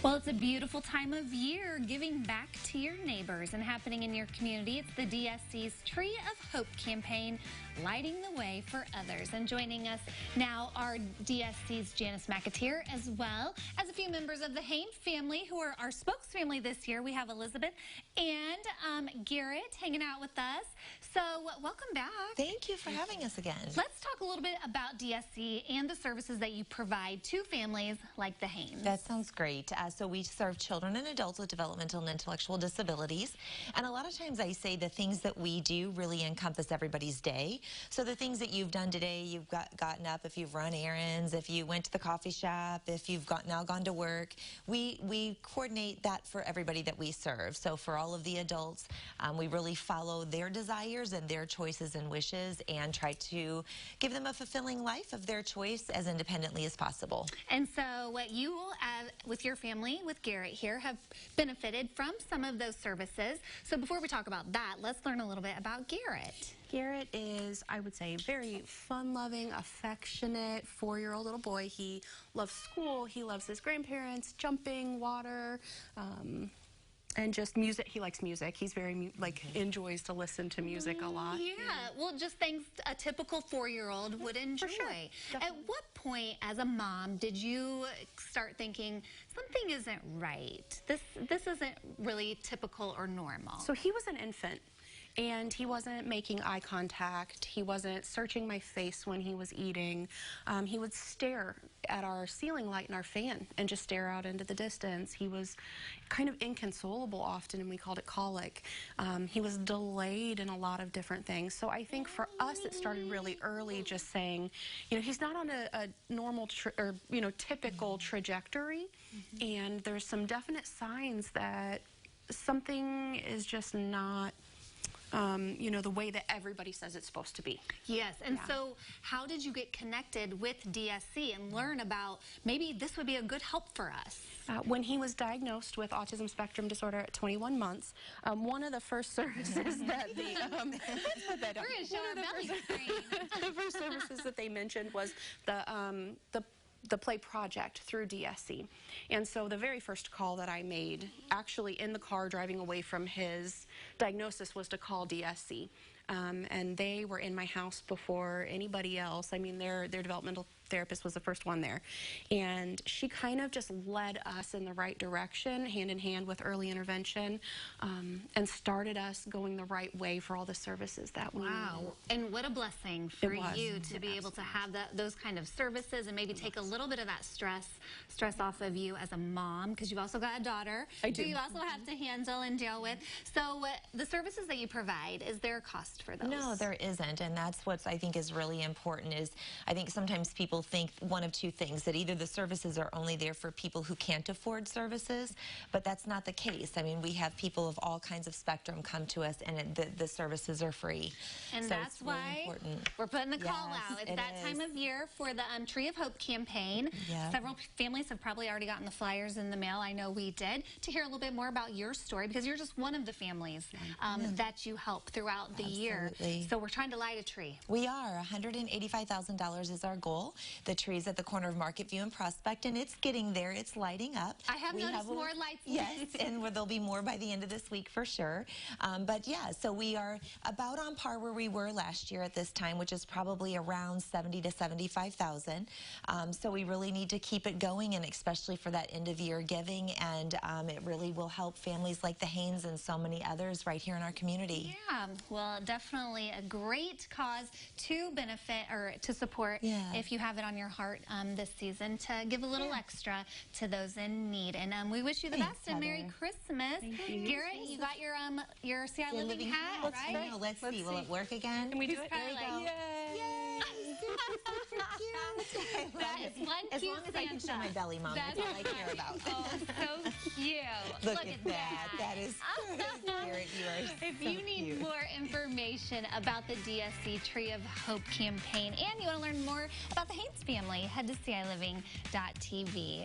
Well, it's a beautiful time of year giving back to your neighbors and happening in your community. It's the DSC's Tree of Hope campaign, lighting the way for others. And joining us now are DSC's Janice McAteer, as well as a few members of the Hayn family who are our spokes family this year. We have Elizabeth and Garrett hanging out with us. So welcome back. Thank you for having us again. Let's talk a little bit about DSC and the services that you provide to families like the Hayns. That sounds great. So we serve children and adults with developmental and intellectual disabilities. And a lot of times I say the things that we do really encompass everybody's day. So the things that you've done today, you've gotten up, if you've run errands, if you went to the coffee shop, if you've now gone to work, we coordinate that for everybody that we serve. So for all of the adults, we really follow their desires and their choices and wishes and try to give them a fulfilling life of their choice as independently as possible. And so what you, with your family, with Garrett here, have benefited from some of those services. So before we talk about that, let's learn a little bit about Garrett. Garrett is, I would say, very fun-loving, affectionate 4-year-old little boy. He loves school, he loves his grandparents, jumping, water, and just music. He likes music. He's very, enjoys to listen to music a lot. Yeah, well, just things a typical 4-year-old would enjoy. For sure. At what point, as a mom, did you start thinking, something isn't right? This isn't really typical or normal? So he was an infant, and he wasn't making eye contact. He wasn't searching my face when he was eating. He would stare at our ceiling light and our fan and just stare out into the distance. He was kind of inconsolable often, and we called it colic. He was delayed in a lot of different things. So I think for us, it started really early, just saying, he's not on a normal typical trajectory, and there's some definite signs that something is just not the way that everybody says it's supposed to be. Yes, and so how did you get connected with DSC and learn about maybe this would be a good help for us? When he was diagnosed with autism spectrum disorder at 21 months, one of the first services that the first services that they mentioned was the Play Project through DSC. And so the very first call that I made, actually in the car driving away from his diagnosis, was to call DSC. And they were in my house before anybody else. I mean, their developmental therapist was the first one there. And she kind of just led us in the right direction, hand in hand with early intervention, and started us going the right way for all the services that we needed. And what a blessing for you to be able to have those kind of services and maybe take a little bit of that stress off of you as a mom, because you've also got a daughter who you also have to handle and deal with. So the services that you provide, is there a cost for those? No, there isn't, and that's what I think is really important. Is I think sometimes people think one of two things, that either the services are only there for people who can't afford services, but that's not the case. I mean, we have people of all kinds of spectrum come to us, and the services are free. And so that's why we're putting the call out. It's that time of year for the Tree of Hope campaign. Several families have probably already gotten the flyers in the mail. I know we did. To hear a little bit more about your story, because you're just one of the families that you help throughout the year. So we're trying to light a tree. We are. $185,000 is our goal. The tree's at the corner of Market View and Prospect, and it's getting there. It's lighting up. I have noticed more lights. Yes, and there'll be more by the end of this week for sure. But yeah, so we are about on par where we were last year at this time, which is probably around 70 to 75,000. So we really need to keep it going, and especially for that end of year giving, and it really will help families like the Hayns and so many others right here in our community. Yeah, well, definitely a great cause to benefit or to support if you have it on your heart this season, to give a little extra to those in need. And we wish you the best and Merry Christmas. Garrett, you got your See I Living hat, right? Let's see. Will it work again? Can we do it? There you go. Yay! That is one as cute long as I can show my belly, Mom. That's all I care about. Oh, so cute. Look at that. That is Garrett, you are If you need more information about the DSC Tree of Hope campaign, and you want to learn more about the Haynes family, head to CILiving.tv.